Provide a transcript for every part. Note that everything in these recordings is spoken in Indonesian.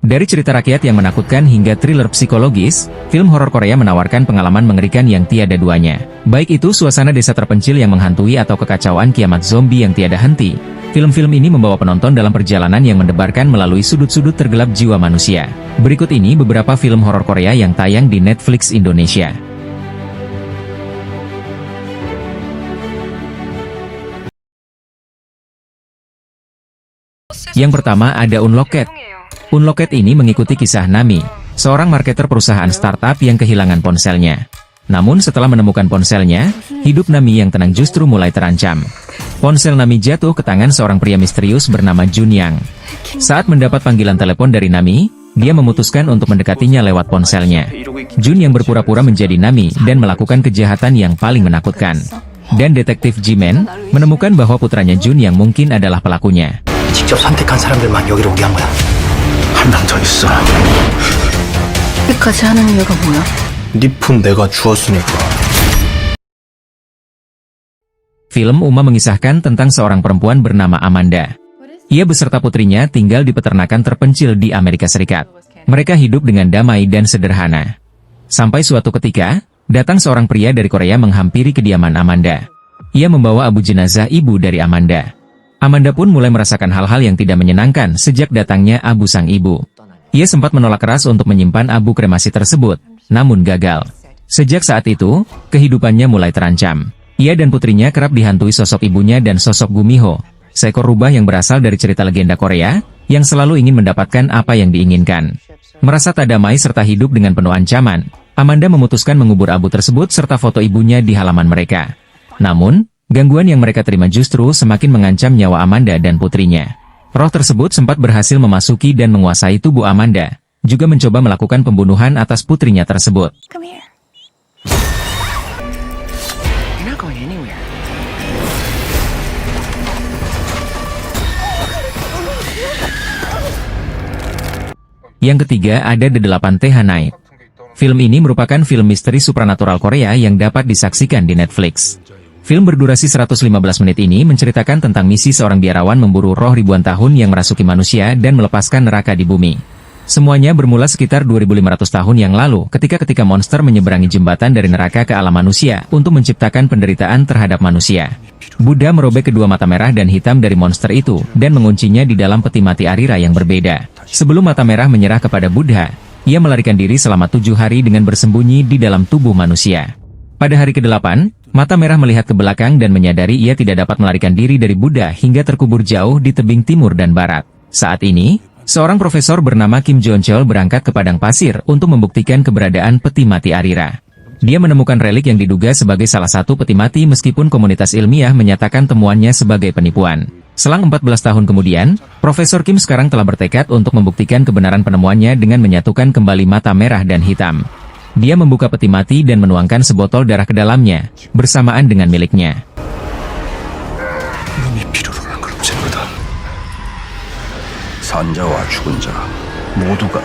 Dari cerita rakyat yang menakutkan hingga thriller psikologis, film horor Korea menawarkan pengalaman mengerikan yang tiada duanya. Baik itu suasana desa terpencil yang menghantui atau kekacauan kiamat zombie yang tiada henti. Film-film ini membawa penonton dalam perjalanan yang mendebarkan melalui sudut-sudut tergelap jiwa manusia. Berikut ini beberapa film horor Korea yang tayang di Netflix Indonesia. Yang pertama ada Unlocked. Unlocked ini mengikuti kisah Nami, seorang marketer perusahaan startup yang kehilangan ponselnya. Namun setelah menemukan ponselnya, hidup Nami yang tenang justru mulai terancam. Ponsel Nami jatuh ke tangan seorang pria misterius bernama Jun Yang. Saat mendapat panggilan telepon dari Nami, dia memutuskan untuk mendekatinya lewat ponselnya. Jun yang berpura-pura menjadi Nami dan melakukan kejahatan yang paling menakutkan. Dan detektif Jimen menemukan bahwa putranya Jun yang mungkin adalah pelakunya. 직접 선택한 사람들만 여기로 오게 한 거야. 한 명 더 있어. 여기까지 하는 이유가 뭐야? 네 폰 내가 주웠으니까. Film Uma mengisahkan tentang seorang perempuan bernama Amanda. Ia beserta putrinya tinggal di peternakan terpencil di Amerika Serikat. Mereka hidup dengan damai dan sederhana. Sampai suatu ketika, datang seorang pria dari Korea menghampiri kediaman Amanda. Ia membawa abu jenazah ibu dari Amanda. Amanda pun mulai merasakan hal-hal yang tidak menyenangkan sejak datangnya abu sang ibu. Ia sempat menolak keras untuk menyimpan abu kremasi tersebut, namun gagal. Sejak saat itu, kehidupannya mulai terancam. Ia dan putrinya kerap dihantui sosok ibunya dan sosok Gumiho, seekor rubah yang berasal dari cerita legenda Korea, yang selalu ingin mendapatkan apa yang diinginkan. Merasa tak damai serta hidup dengan penuh ancaman, Amanda memutuskan mengubur abu tersebut serta foto ibunya di halaman mereka. Namun, gangguan yang mereka terima justru semakin mengancam nyawa Amanda dan putrinya. Roh tersebut sempat berhasil memasuki dan menguasai tubuh Amanda, juga mencoba melakukan pembunuhan atas putrinya tersebut. Yang ketiga ada The 8 TH Night. Film ini merupakan film misteri supranatural Korea yang dapat disaksikan di Netflix. Film berdurasi 115 menit ini menceritakan tentang misi seorang biarawan memburu roh ribuan tahun yang merasuki manusia dan melepaskan neraka di bumi. Semuanya bermula sekitar 2500 tahun yang lalu ketika monster menyeberangi jembatan dari neraka ke alam manusia untuk menciptakan penderitaan terhadap manusia. Buddha merobek kedua mata merah dan hitam dari monster itu dan menguncinya di dalam peti mati Arira yang berbeda. Sebelum mata merah menyerah kepada Buddha, ia melarikan diri selama 7 hari dengan bersembunyi di dalam tubuh manusia. Pada hari ke-8, mata merah melihat ke belakang dan menyadari ia tidak dapat melarikan diri dari Buddha hingga terkubur jauh di tebing timur dan barat. Saat ini, seorang profesor bernama Kim Jeon-chol berangkat ke padang pasir untuk membuktikan keberadaan peti mati Arira. Dia menemukan relik yang diduga sebagai salah satu peti mati meskipun komunitas ilmiah menyatakan temuannya sebagai penipuan. Selang 14 tahun kemudian, Profesor Kim sekarang telah bertekad untuk membuktikan kebenaran penemuannya dengan menyatukan kembali mata merah dan hitam. Dia membuka peti mati dan menuangkan sebotol darah ke dalamnya, bersamaan dengan miliknya. 산자와 죽은 자 모두가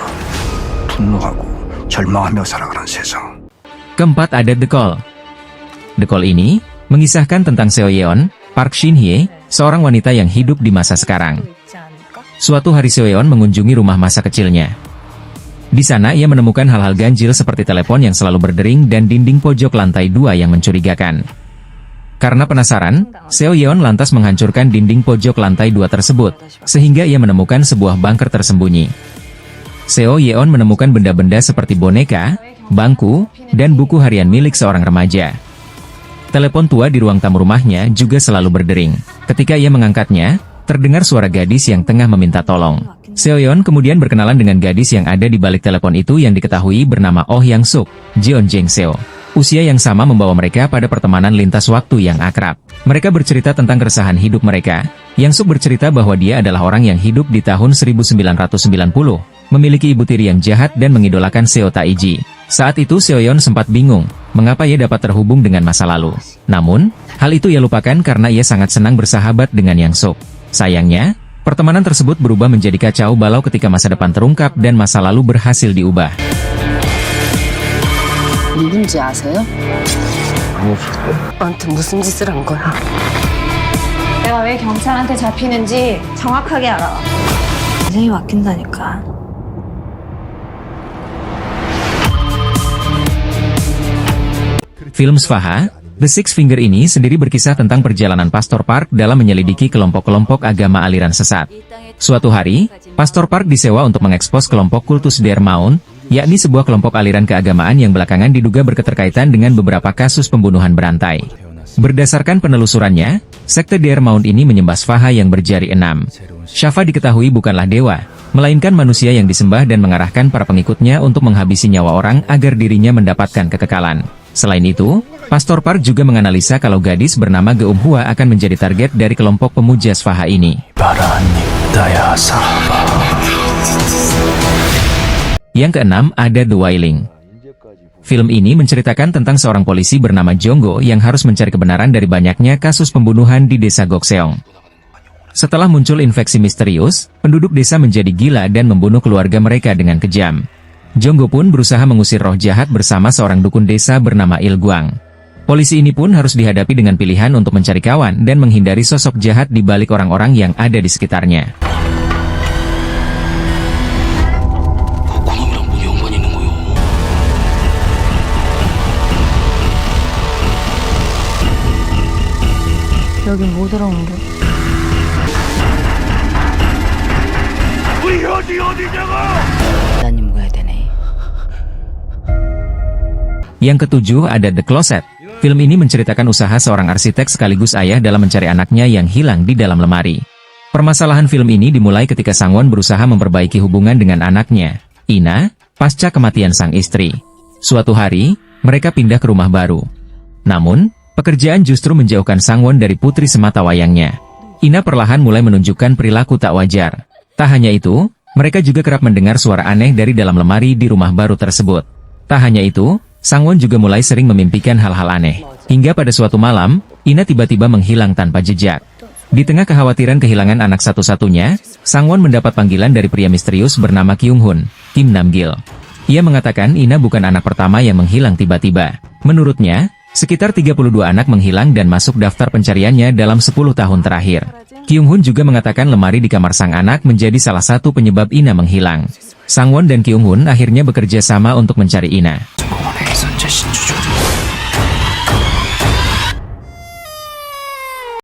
분노하고 절망하며 살아가는 세상. Keempat ada The Call. The Call ini mengisahkan tentang Seo Yeon, Park Shin Hye, seorang wanita yang hidup di masa sekarang. Suatu hari Seo Yeon mengunjungi rumah masa kecilnya. Di sana ia menemukan hal-hal ganjil seperti telepon yang selalu berdering dan dinding pojok lantai 2 yang mencurigakan. Karena penasaran, Seo Yeon lantas menghancurkan dinding pojok lantai 2 tersebut, sehingga ia menemukan sebuah bunker tersembunyi. Seo Yeon menemukan benda-benda seperti boneka, bangku, dan buku harian milik seorang remaja. Telepon tua di ruang tamu rumahnya juga selalu berdering. Ketika ia mengangkatnya, terdengar suara gadis yang tengah meminta tolong. Seo Yeon kemudian berkenalan dengan gadis yang ada di balik telepon itu yang diketahui bernama Oh Yang Suk, Jeon Jeng Seo. Usia yang sama membawa mereka pada pertemanan lintas waktu yang akrab. Mereka bercerita tentang keresahan hidup mereka. Yang Suk bercerita bahwa dia adalah orang yang hidup di tahun 1990, memiliki ibu tiri yang jahat dan mengidolakan Seo Taiji. Saat itu Seo Yeon sempat bingung, mengapa ia dapat terhubung dengan masa lalu. Namun, hal itu ia lupakan karena ia sangat senang bersahabat dengan Yang Suk. Sayangnya, pertemanan tersebut berubah menjadi kacau balau ketika masa depan terungkap dan masa lalu berhasil diubah. 누군지 아세요? 나한테 무슨 짓을 한 거야? 내가 왜 경찰한테 잡히는지 정확하게 알아. 인생이 바뀐다니까. Film Swaha, The Six Finger ini sendiri berkisah tentang perjalanan Pastor Park dalam menyelidiki kelompok-kelompok agama aliran sesat. Suatu hari, Pastor Park disewa untuk mengekspos kelompok kultus Der Maun, yakni sebuah kelompok aliran keagamaan yang belakangan diduga berketerkaitan dengan beberapa kasus pembunuhan berantai. Berdasarkan penelusurannya, sekte Der Maun ini menyembah Swaha yang berjari 6. Swaha diketahui bukanlah dewa, melainkan manusia yang disembah dan mengarahkan para pengikutnya untuk menghabisi nyawa orang agar dirinya mendapatkan kekekalan. Selain itu, Pastor Park juga menganalisa kalau gadis bernama Geum Hua akan menjadi target dari kelompok pemuja Swaha ini. Yang keenam ada The Wailing. Film ini menceritakan tentang seorang polisi bernama Jonggo yang harus mencari kebenaran dari banyaknya kasus pembunuhan di desa Gokseong. Setelah muncul infeksi misterius, penduduk desa menjadi gila dan membunuh keluarga mereka dengan kejam. Jonggo pun berusaha mengusir roh jahat bersama seorang dukun desa bernama Il Guang. Polisi ini pun harus dihadapi dengan pilihan untuk mencari kawan dan menghindari sosok jahat di balik orang-orang yang ada di sekitarnya. 여긴 못 들어오는데. 부자님 모여야 되네. Yang ketujuh ada The Closet. Film ini menceritakan usaha seorang arsitek sekaligus ayah dalam mencari anaknya yang hilang di dalam lemari. Permasalahan film ini dimulai ketika Sangwon berusaha memperbaiki hubungan dengan anaknya, Ina, pasca kematian sang istri. Suatu hari, mereka pindah ke rumah baru. Namun, pekerjaan justru menjauhkan Sangwon dari putri sematawayangnya. Ina perlahan mulai menunjukkan perilaku tak wajar. Tak hanya itu, mereka juga kerap mendengar suara aneh dari dalam lemari di rumah baru tersebut. Tak hanya itu, Sangwon juga mulai sering memimpikan hal-hal aneh. Hingga pada suatu malam, Ina tiba-tiba menghilang tanpa jejak. Di tengah kekhawatiran kehilangan anak satu-satunya, Sangwon mendapat panggilan dari pria misterius bernama Kyung Hun, Kim Nam-gil. Ia mengatakan Ina bukan anak pertama yang menghilang tiba-tiba. Menurutnya, sekitar 32 anak menghilang dan masuk daftar pencariannya dalam 10 tahun terakhir. Kyung Hun juga mengatakan lemari di kamar sang anak menjadi salah satu penyebab Ina menghilang. Sangwon dan Kyung Hun akhirnya bekerja sama untuk mencari Ina.